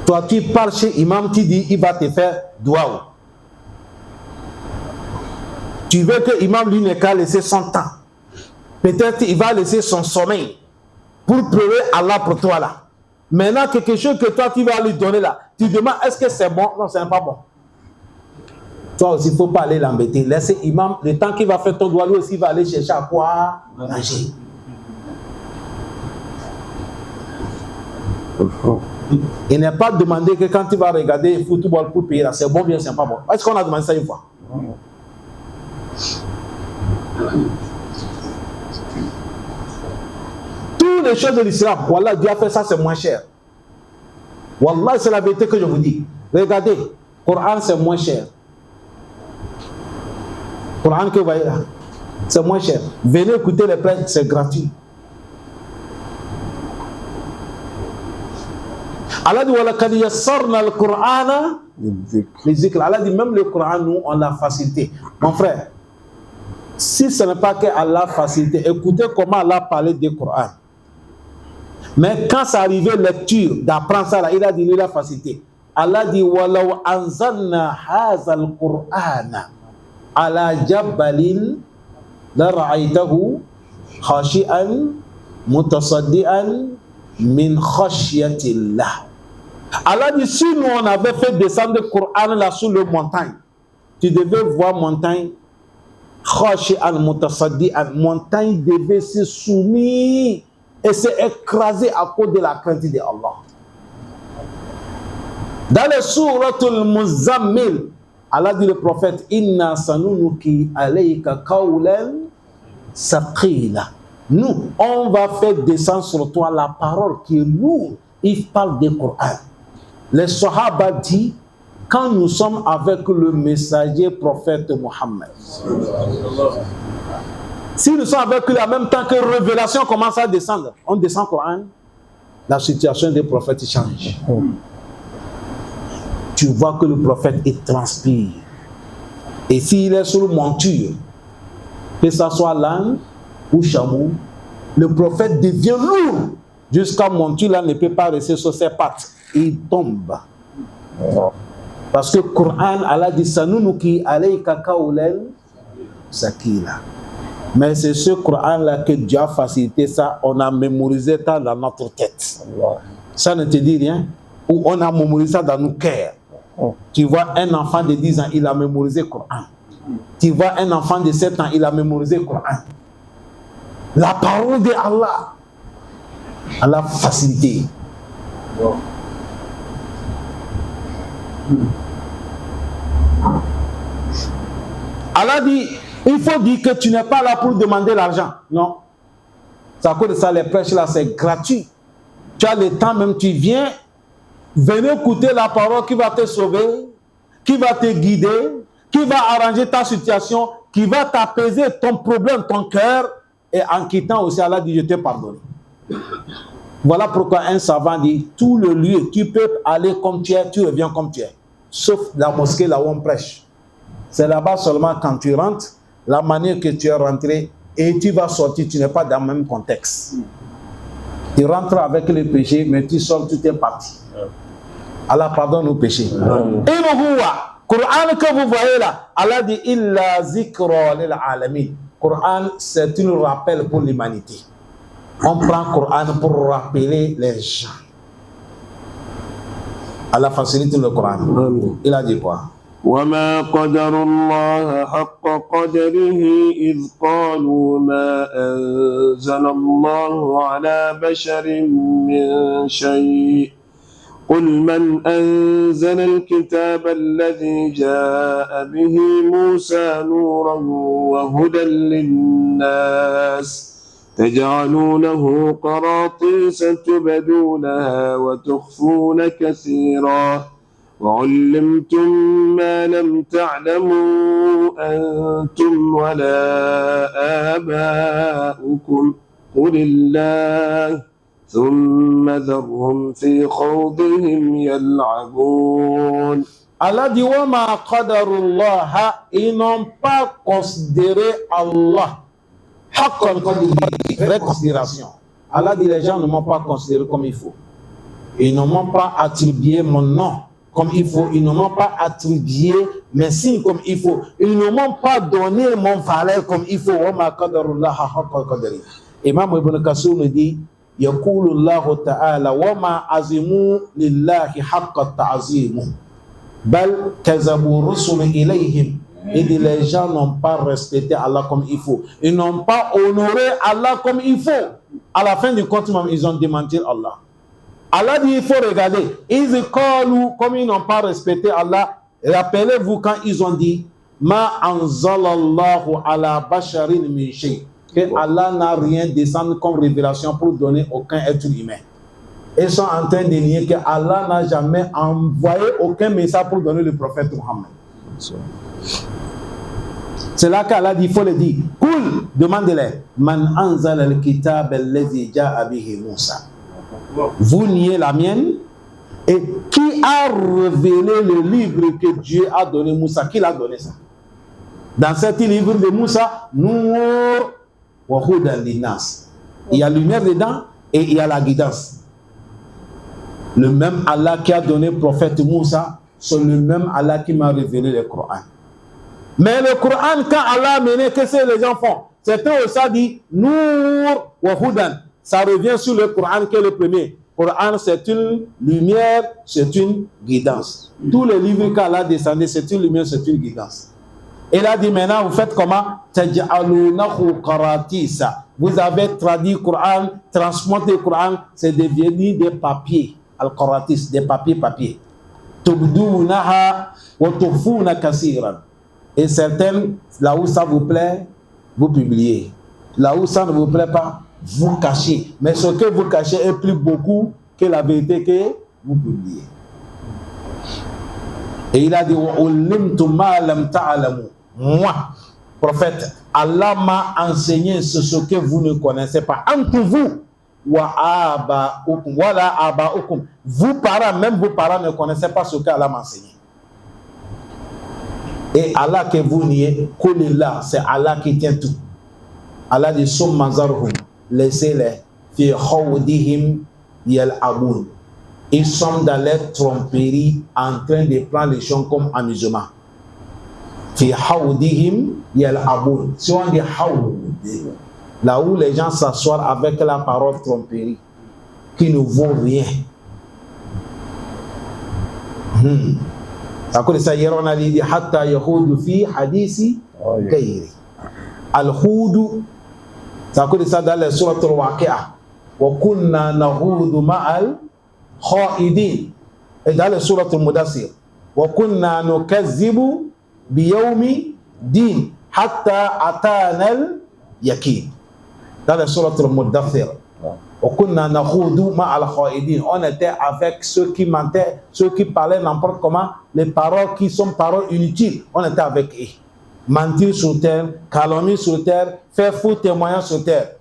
Toi, tu parles chez imam, tu dis, il va te faire doigt. Tu veux que l'imam, lui, n'ait qu'à laisser son temps. Peut-être il va laisser son sommeil pour pleurer Allah pour toi là. Maintenant, quelque chose que toi, tu vas lui donner là, tu demandes, est-ce que c'est bon? Non, ce n'est pas bon. Toi aussi, il ne faut pas aller l'embêter. Laissez l'imam, le temps qu'il va faire ton doigt, lui aussi, il va aller chercher à quoi manger. Il n'est pas demandé que quand tu vas regarder le football pour payer là, c'est bon, bien, c'est pas bon. Est-ce qu'on a demandé ça une fois? Toutes les choses de l'islam, Wallah, Dieu a fait ça, c'est moins cher. Wallah, c'est la vérité que je vous dis. Regardez, Coran, c'est moins cher. Coran que vous voyez là, c'est moins cher. Venez écouter les prêches, c'est gratuit. Allah dit, وَلَقَدْ يَسَّرْنَا الْقُرْآنَ لِلذِّكْرِ. Allah dit, même le Coran, nous, on l'a facilité. Mon frère, si ce n'est pas qu'Allah facilité, écoutez comment Allah parlait du Coran. Mais quand ça arrivait lecture, d'apprendre ça, là, il a dit, il a facilité. Allah dit, وَلَوْ أَنزَلْنَا هَذَا الْقُرْآنَ عَلَى جَبَلٍ لَرَأَيْتَهُ خَاشِعًا مُتَصَدِّعًا مِنْ خَشْيَةِ اللَّهِ. Allah dit, si nous on avait fait descendre le Coran là sur le montagne, tu devais voir montagne, khashi'an mutasaddi'an, montagne devait se soumettre et se écraser à cause de la crainte de Allah. Dans le souratul Muzammil, Allah dit le prophète, inna sanunuki alayka qawlan saqila. Nous, on va faire descendre sur toi la parole qui est lourde. Il parle du Coran. Les Sahaba disent, quand nous sommes avec le messager prophète Mohammed, si nous sommes avec lui en même temps que révélation commence à descendre, on descend le Coran, la situation des prophètes change. Tu vois que le prophète il transpire. Et s'il est sur monture, que ce soit l'âne ou chameau, le prophète devient lourd. Jusqu'à monture là ne peut pas rester sur ses pattes. Il tombe. Parce que le Coran, Allah dit Sanunuki alayka qawlan sakila. Mais c'est ce Coran là que Dieu a facilité ça, on a mémorisé ça dans notre tête. Ça ne te dit rien? Ou on a mémorisé ça dans nos cœurs. Tu vois un enfant de 10 ans, il a mémorisé le Coran. Tu vois un enfant de 7 ans, il a mémorisé le Coran. La parole de Allah, Allah a facilité. Allah dit, il faut dire que tu n'es pas là pour demander l'argent. Non. C'est à cause de ça, les prêches là, c'est gratuit. Tu as le temps même, tu viens, venez écouter la parole qui va te sauver, qui va te guider, qui va arranger ta situation, qui va t'apaiser ton problème, ton cœur. Et en quittant aussi, Allah dit, je t'ai pardonné. Voilà pourquoi un savant dit, tout le lieu, tu peux aller comme tu es, tu reviens comme tu es. Sauf la mosquée là où on prêche. C'est là-bas seulement quand tu rentres, la manière que tu es rentré et tu vas sortir, tu n'es pas dans le même contexte. Tu rentres avec les péchés, mais tu sors, tu es parti. Allah pardonne nos péchés. Et le Coran que vous voyez là, Allah dit, illa zikra lil alamin. Coran, c'est un rappel pour l'humanité. On prend le Coran pour rappeler les gens. Allah facilite le Coran. Il a dit quoi? وما قدر الله حق قدره إذ قالوا ما أنزل الله على بشر من شيء قل من أنزل الكتاب الذي جاء به موسى نورا وهدى للناس تجعلونه قراطيس تبدونها وتخفون كثيرا وعلمتم ما لم تعلموا أنتم ولا آباؤكم قل الله ثم ذرهم في خوضهم يلعبون. Allah dit wa ma qadarullah, ils n'ont pas considéré Allah. Haqqan, comme il dit, vraie considération. Allah dit les gens ne m'ont pas considéré comme il faut. Ils ne m'ont pas attribué mon nom comme il faut. Ils ne m'ont pas attribué mes signes comme il faut. Ils ne m'ont pas donné mon valeur comme il faut. Wa ma qadarullah haqqa qadari. Imam Ibn Kassour nous dit yaqulu Allah ta'ala wa ma azimu lillahi haqqa ta'zimu. Bal kazabu rusul ilayhim. Il dit les gens n'ont pas respecté Allah comme il faut. Ils n'ont pas honoré Allah comme il faut. À la fin du compte, ils ont démenti Allah. Allah dit il faut regarder. Ils callent comme ils n'ont pas respecté Allah. Rappelez-vous quand ils ont dit ma anzalallahu ala basharin min shay. Que Allah n'a rien descendu comme révélation pour donner aucun être humain. Ils sont en train de nier que Allah n'a jamais envoyé aucun message pour donner le prophète Muhammad. C'est là qu'Allah dit, il faut le dire. Cool, demandez-les. Man anzal al-kitab allazi ja'a bihi Musa. Vous niez la mienne. Et qui a révélé le livre que Dieu a donné Moussa? Qui l'a donné ça? Dans ce livre de Moussa, Nour wa hudan linnas. Il y a lumière dedans et il y a la guidance. Le même Allah qui a donné le prophète Moussa, c'est le même Allah qui m'a révélé le Coran. Mais le Coran, quand Allah a mené, qu'est-ce que les gens font? Certains aussi dit Nour wa hudan. Ça revient sur le Coran qui est le premier. Le Coran, c'est une lumière, c'est une guidance. Tous les livres qu'Allah a descendus, c'est une lumière, c'est une guidance. Et là, dit maintenant, vous faites comment? Vous avez traduit le Coran, transmonté le Coran, c'est devenu des papiers. Al-Qaratis, des papiers. Et certaines, là où ça vous plaît, vous publiez. Là où ça ne vous plaît pas, vous cachez. Mais ce que vous cachez est plus beaucoup que la vérité que vous publiez. Et il a dit moi, prophète, Allah m'a enseigné ce que vous ne connaissez pas. Entre vous, vous parents, même vos parents ne connaissez pas ce qu'Allah m'a enseigné. Et Allah que vous niez, c'est Allah qui tient tout. Allah dit laissez-les fi khawdihim yal'abun. Ils sont dans leur tromperie en train de prendre les choses comme amusement. Fi khawdihim yal'abun. Si on dit khawd, là où les gens s'assoient avec la parole tromperie qui ne vaut rien. À cause de ça, hier on a dit hatta yahudu fi hadisi gayri. Al-Houd, c'est à cause de ça dans la sourate al-Waqi'ah. Wa kunna nahudu ma'al kha'idin. Et dans la sourate al-Mudassir. Wa kunna nukazzibu biyawmi din hatta atana al-yakin. Dans la sourate al-Mudassir. Wa kunna nahudu ma'al kha'idin. On était avec ceux qui mentaient, ceux qui parlaient n'importe comment, les paroles qui sont paroles inutiles. On était avec eux. Mentir sur terre, calomnie sur terre, faire faux témoignage sur terre.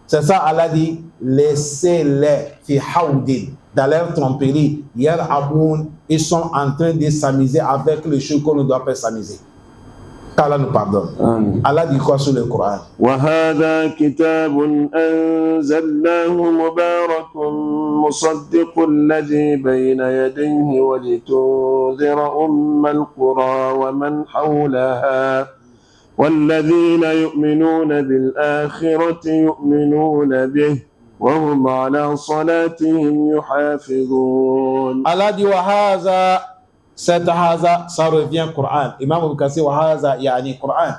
C'est ça, Allah dit, laissez-les fi hawdin, dans leur tromperie. Hier, Aboun, ils sont en train de s'amuser avec les choses qu'on ne doit pas s'amuser. qu'Allah nous pardonne. Allah dit quoi sur le Coran? وهذا كتاب أنزلناه مبارك مصدق الذي بين يديه ولتنذر القرى ومن حولها والذين يؤمنون بالآخرة يؤمنون به وهم على صلاتهم يحافظون. Allah dit وهذا cet haza, ça revient au Coran. Imam Ibn Kassir, wahaza, yani Coran.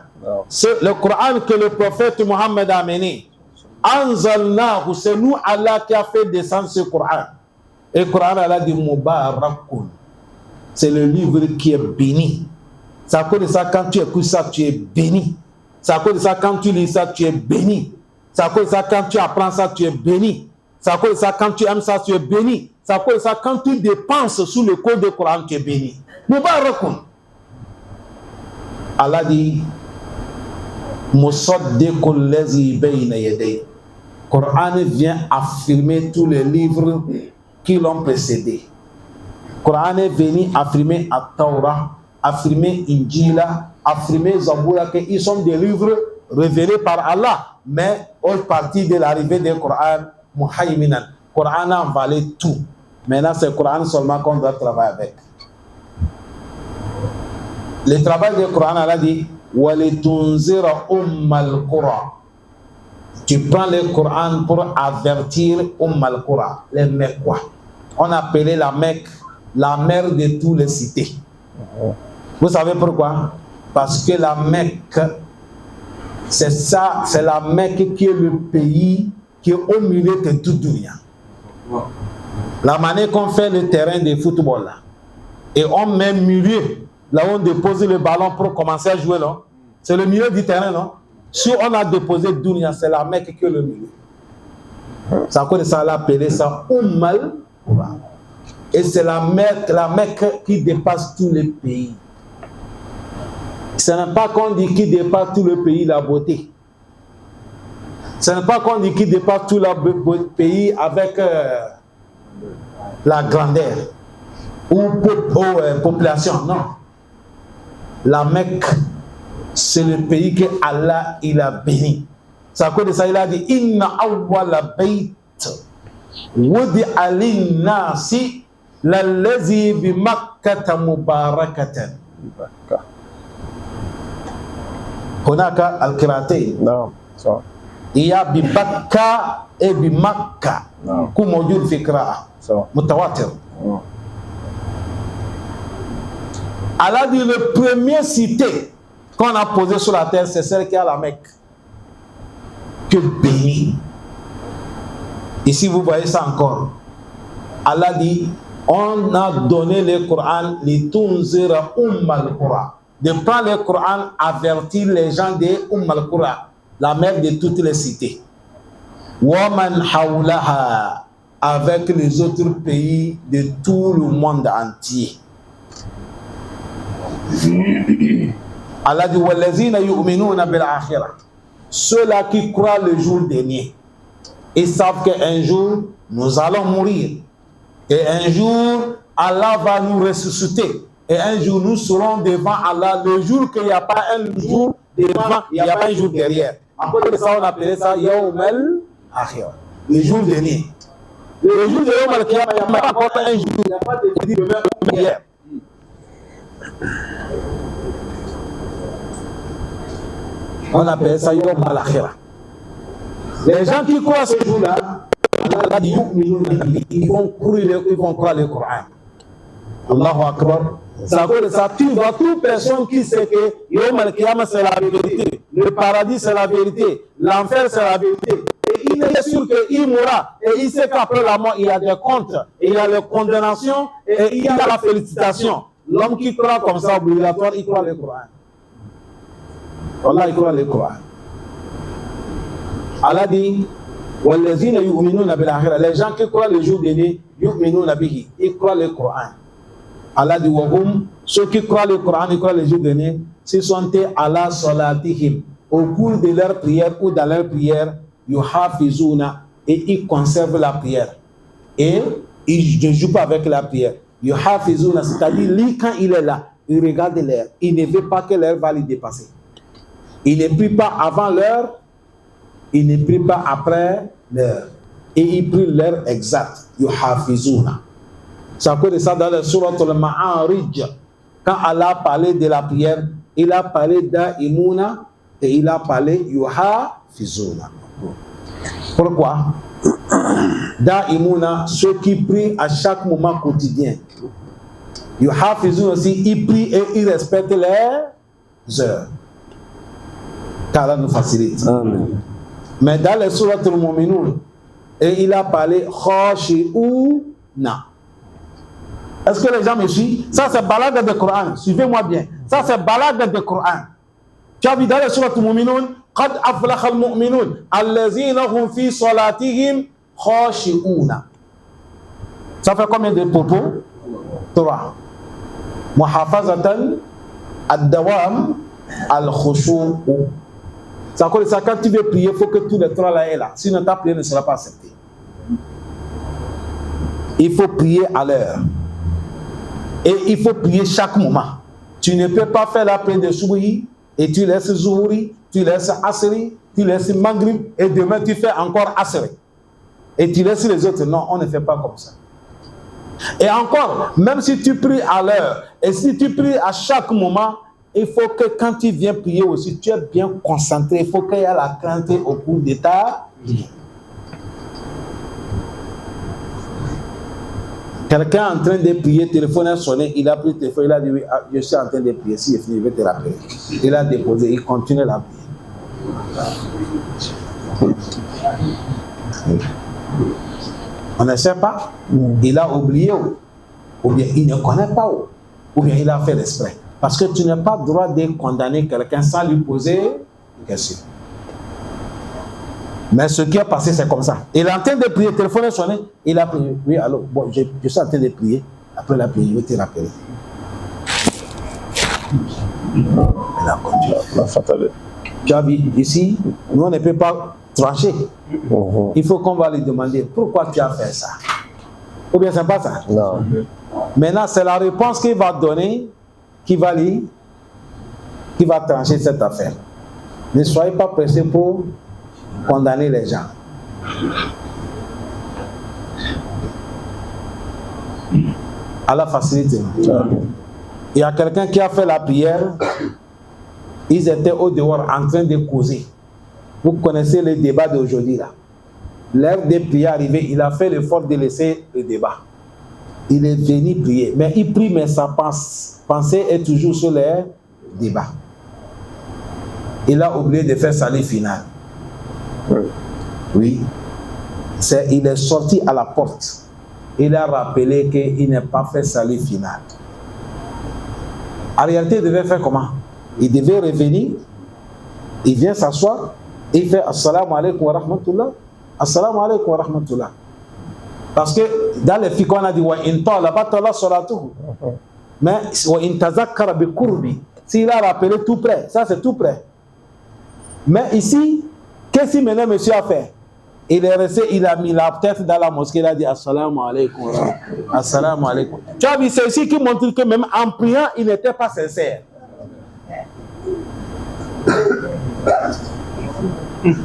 C'est le Coran que le prophète Mohammed a amené. Anzalnahu, c'est nous Allah qui a fait descendre ce Coran. Et le Coran, Allah dit Mubarakun. C'est le livre qui est béni. C'est à cause de ça, quand tu écoutes ça, tu es béni. C'est à cause de ça, quand tu lis ça, tu es béni. C'est à cause de ça, quand tu apprends ça, tu es béni. C'est à cause de ça, quand tu aimes ça, tu es béni. C'est à cause de ça, quand tu dépenses sous le code du Coran, tu es béni. Mubarakun. Allah dit Musaddiqul lazi bayna yaday. Coran vient affirmer tous les livres qui l'ont précédé. Coran est venu affirmer At-Tawrah, affirmer Injila, affirmer Zabura, qu'ils sont des livres révélés par Allah, mais au partir de l'arrivée du Coran, Muhaiminan, Coran a envalé tout. Maintenant, c'est le Coran seulement qu'on doit travailler avec. Le travail du Coran, Allah dit Walitunzira ummal Qura. Tu prends le Coran pour avertir ummal Qura, les Mecquois. On appelait la Mecque la mère de toutes les cités. Vous savez pourquoi? Parce que la Mecque, c'est ça, c'est la Mecque qui est le pays qui est au milieu de toute dunya. La manière qu'on fait le terrain de football là, et on met milieu, là où on dépose le ballon pour commencer à jouer là, c'est le milieu du terrain, non? Si on a déposé dunya, c'est la Mecque qui est le milieu. C'est à cause de ça, on a appelé ça Ummal Qura. Et c'est la Mecque qui dépasse tous les pays. Ce n'est pas qu'on dit qui dépasse tout le pays la beauté. Ce n'est pas qu'on dit qui dépasse tout le pays avec la grandeur ou population. Non. La Mecque, c'est le pays que Allah il a béni. C'est à cause de ça il a dit Inna awwala bayt wudi'a lin-nasi lallazi bi Makkata mubarakatan. Hunaka al-qira'atayn. Non, ça. Il y a bi Bakka et bi Makka. Comme موجود في قراءة متواتر. Allah dit le premier cité qu'on a posé sur la terre, c'est celle qui est à la Mecque. Que béni. Ici, vous voyez ça encore. Allah dit, on a donné le Coran, les tunzira ummal Qura. De prendre le Coran, avertir les gens de Ummal Qura, la mère de toutes les cités. Waman hawlaha, avec les autres pays de tout le monde entier. Allah dit wallazina yu'minuna bil akhirah. Ceux-là qui croient le jour dernier, ils savent qu'un jour nous allons mourir et un jour Allah va nous ressusciter et un jour nous serons devant Allah, le jour qu'il n'y a pas un jour devant, il n'y a pas un jour derrière. À cause de ça, on appelait ça Yawmal Akhirah, le jour dernier. Le jour de Yawmal Akhirah, il n'y a pas encore un jour, il n'y a pas de demain ou hier. On appelle ça Yawmal Akhirah. Les gens qui croient ce jour-là, ils vont croire le Coran. Allahu Akbar. Ça veut dire ça, tu vois, toute personne qui sait que Yawmal Qiyamah c'est la vérité, le paradis c'est la vérité, l'enfer c'est la vérité. Et il est sûr qu'il mourra. Et il sait qu'après la mort, il y a des comptes, il y a les condamnations et il y a la félicitation. L'homme qui croit comme ça, obligatoire, il croit le Coran. Allah, il croit le Coran. Allah dit wallazina yu'minuna bil akhirah, les gens qui croient le jour dernier, yu'minuna bihi, ils croient le Coran. Allah dit wahum, ceux qui croient le Coran, ils croient le jour dernier, s'ils sont ala salatihim, au cours de leur prière ou dans leur prière, yuhafizuna, et ils conservent la prière. Et ils ne jouent pas avec la prière. Yuhafizuna, c'est-à-dire lui quand il est là, il regarde l'heure, il ne veut pas que l'heure va lui dépasser. Il ne prie pas avant l'heure, il ne prie pas après l'heure. Et il prie l'heure exacte. Yuhafizuna. C'est à cause de ça dans le surat al-Ma'arij. Quand Allah a parlé de la prière, il a parlé d'Imuna et il a parlé Yuhafizuna. Pourquoi? D'Imuna, ceux qui prient à chaque moment quotidien. Yuhafizuna aussi, ils prient et ils respectent les heures. Qu'Allah nous facilite. Amen. Mais dans les sourates al-Mu'minun, et il a parlé khashi'una. Est-ce que les gens me suivent? Ça c'est balade de Coran. Suivez-moi bien. Ça c'est balade de Coran. Tu as vu dans les sourates al-Mu'minun, qad aflaha al-mu'minun allazina hum fi salatihim khashi'una. Ça fait combien de propos? 3. Muhafazatan ad-dawam al-khushu'u. C'est encore ça, quand tu veux prier, il faut que tous les trois là aient là. Sinon ta prière ne sera pas acceptée. Il faut prier à l'heure. Et il faut prier chaque moment. Tu ne peux pas faire la prière de Souboui et tu laisses Zuhuri, tu laisses Asri, tu laisses Maghrib et demain tu fais encore Asri. Et tu laisses les autres. Non, on ne fait pas comme ça. Et encore, même si tu pries à l'heure et si tu pries à chaque moment, il faut que quand tu viens prier aussi, tu es bien concentré. Il faut qu'il y ait la crainte au cours de ta vie. Quelqu'un est en train de prier, le téléphone a sonné, il a pris le téléphone, il a dit oui, je suis en train de prier, si je finis, je vais te rappeler. Il a déposé, il continue la prière. On ne sait pas, il a oublié ou bien il ne connaît pas ou bien il a fait l'exprès. Parce que tu n'as pas le droit de condamner quelqu'un sans lui poser une question. Mais ce qui est passé, c'est comme ça. Il est en train de prier, le téléphone est sonné, il a prié. Oui, alors, bon, je suis en train de prier. Après la prière, je vais te rappeler. Il a continué. Tu as vu, ici, nous, on ne peut pas trancher. Il faut qu'on va lui demander pourquoi tu as fait ça. Ou bien c'est pas ça? Non. Maintenant, c'est la réponse qu'il va donner qui va trancher cette affaire. Ne soyez pas pressés pour condamner les gens. À la facilité. Il y a quelqu'un qui a fait la prière. Ils étaient au dehors en train de causer. Vous connaissez le débat d'aujourd'hui là. L'heure des prières arrivée, il a fait l'effort de laisser le débat. Il est venu prier. Mais il prie, mais sa pensée est toujours sur les débats. Il a oublié de faire salut final. Oui. Il est sorti à la porte. Il a rappelé qu'il n'a pas fait salut final. En réalité, il devait faire comment? Il devait revenir. Il vient s'asseoir. Il fait Assalamu alaikum wa rahmatullah. Assalamu alaikum wa rahmatullah. Parce que dans les fiqh, on a dit wa in ta'ala batala salatuhu. Mais wa in tazakkara bi qurbi. S'il a rappelé tout près, ça c'est tout près. Mais ici, qu'est-ce que maintenant monsieur a fait? Il est resté, il a mis la tête dans la mosquée, il a dit Assalamu alaikum. Assalamu alaikum. Tu as vu, c'est ici qui montre que même en priant, il n'était pas sincère.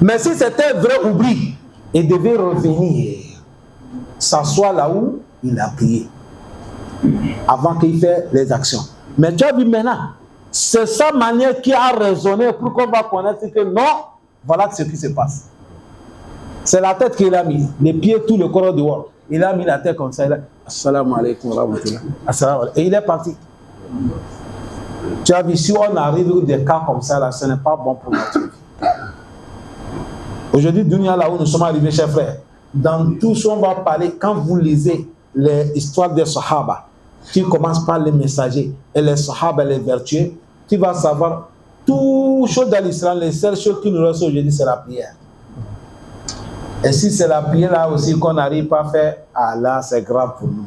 Mais si c'était vrai oubli, il devait revenir, s'asseoir là où il a prié, avant qu'il fasse les actions. Mais tu as vu maintenant, c'est sa manière qui a raisonné pour qu'on va connaître que non, voilà ce qui se passe. C'est la tête qu'il a mis, les pieds, tout le corps dehors. Il a mis la tête comme ça, il a dit Assalamu alaikum wa rahmatullah. Assalamu alaikum. Et il est parti. Tu as vu, si on arrive à des cas comme ça, là, ce n'est pas bon pour notre vie. Aujourd'hui, dunia là où nous sommes arrivés, chers frères, dans tout ce qu'on va parler, quand vous lisez l'histoire des Sahaba, qui commence par les messagers et les Sahaba et les vertueux, tu vas savoir tout chose dans l'islam, les seules choses qui nous restent aujourd'hui, c'est la prière. Et si c'est la prière là aussi qu'on n'arrive pas à faire, Allah, c'est grave pour nous.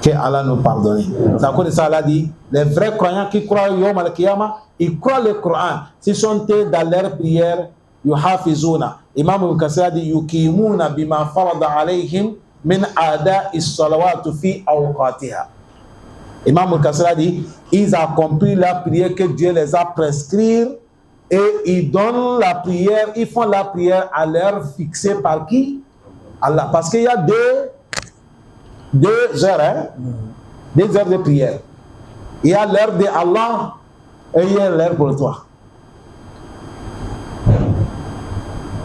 Que Allah nous pardonne. C'est à cause de ça, Allah dit, les vrais croyants qui croient au Yom al-Qiyamah, ils croient le Coran. S'ils sont dans leur prière, yuhafizuna. Imam al-Kasir dit, yukimuna bima farada alayhim min ada'i salawatu fi awqatiha. Imam al-Kasir dit, ils accomplissent la prière que Dieu les a prescrite et ils donnent la prière, ils font la prière à l'heure fixée par qui? Allah. Parce qu'il y a deux heures, hein? 2 heures de prière. Il y a l'heure de Allah et il y a l'heure pour toi.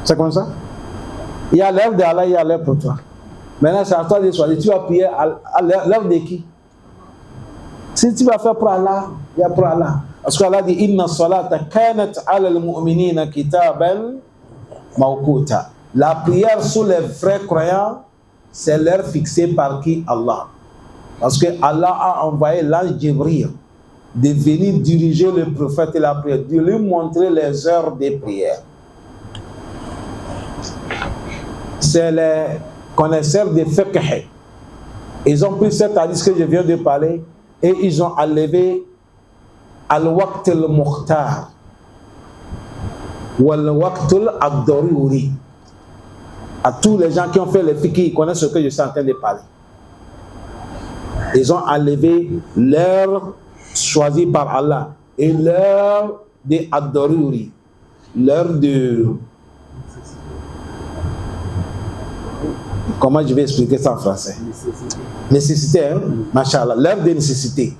C'est comme ça? Il y a l'heure de Allah, il y a l'heure pour toi. Maintenant, c'est à toi de choisir. Tu vas prier à l'heure de qui? Si tu vas faire pour Allah, il y a pour Allah. Parce qu'Allah dit Inna salata kanat ala al-mu'minina kitaban mawquta. La prière sur les vrais croyants, c'est l'heure fixée par qui? Allah. Parce que Allah a envoyé l'ange Jibril de venir diriger le prophète et la prière, de lui montrer les heures des prières. C'est les connaisseurs de fiqh. Ils ont pris cet hadith que je viens de parler et ils ont enlevé al-waqt al-mukhtar. Wal waqtul ad-daruri. À tous les gens qui ont fait le fiqh, ils connaissent ce que je suis en train de parler. Ils ont enlevé l'heure choisie par Allah et l'heure de ad-daruri, l'heure de... Comment je vais expliquer ça en français? Nécessité, hein? Machallah, l'heure de nécessité.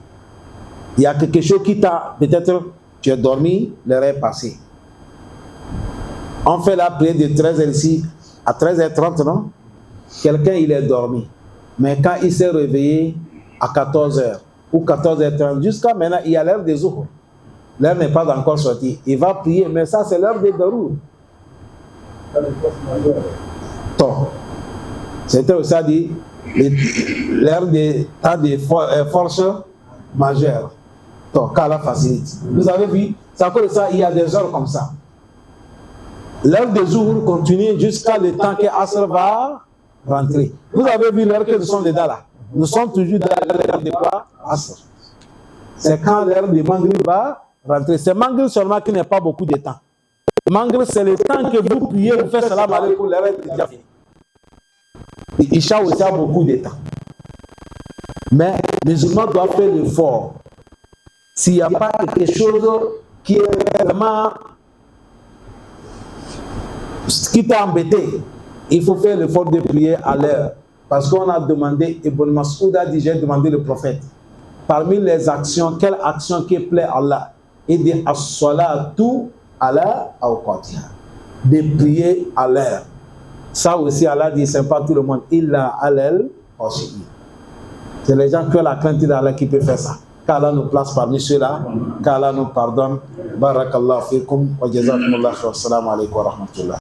Il y a quelque chose qui t'a... Peut-être tu as dormi, l'heure est passée. On fait la prière de 13h ici à 13h30, non? Quelqu'un, il est dormi. Mais quand il s'est réveillé à 14h ou 14h30, jusqu'à maintenant, il y a l'heure des Zuhur. L'heure n'est pas encore sortie. Il va prier, mais ça, c'est l'heure des Darour. C'était aussi dit l'heure des forces majeures. Qu'Allah facilite. Vous avez vu, c'est à cause de ça, il y a des heures comme ça. L'heure de Zuhur continue jusqu'à le temps que Asr va rentrer. Vous avez vu l'heure que nous sommes dedans là. Nous sommes toujours dans l'heure de quoi? Asr. C'est quand l'heure de Maghrib va rentrer. C'est Maghrib seulement qui n'est pas beaucoup de temps. Maghrib, c'est le temps que vous priez, vous faites salam alaykoum, l'heure est déjà finie. Isha aussi a beaucoup de temps. Mais les musulmans doivent faire l'effort. S'il n'y a pas quelque chose qui est vraiment... Ce qui t'a embêté, il faut faire l'effort de prier à l'heure. Parce qu'on a demandé, Ibn Mas'ud a dit, j'ai demandé le prophète, parmi les actions, quelle action qui plaît à Allah? Il dit, as-salatu ala awqatiha, de prier à l'heure. Ça aussi, Allah dit, c'est pas tout le monde. Illa alal khashi'in. C'est les gens qui ont la crainte d'Allah qui peuvent faire ça. Qu'Allah nous place parmi ceux-là, qu'Allah nous pardonne. Barakallahu fikum wa jazakumullahu khairan. Assalamu alaikum wa rahmatullah.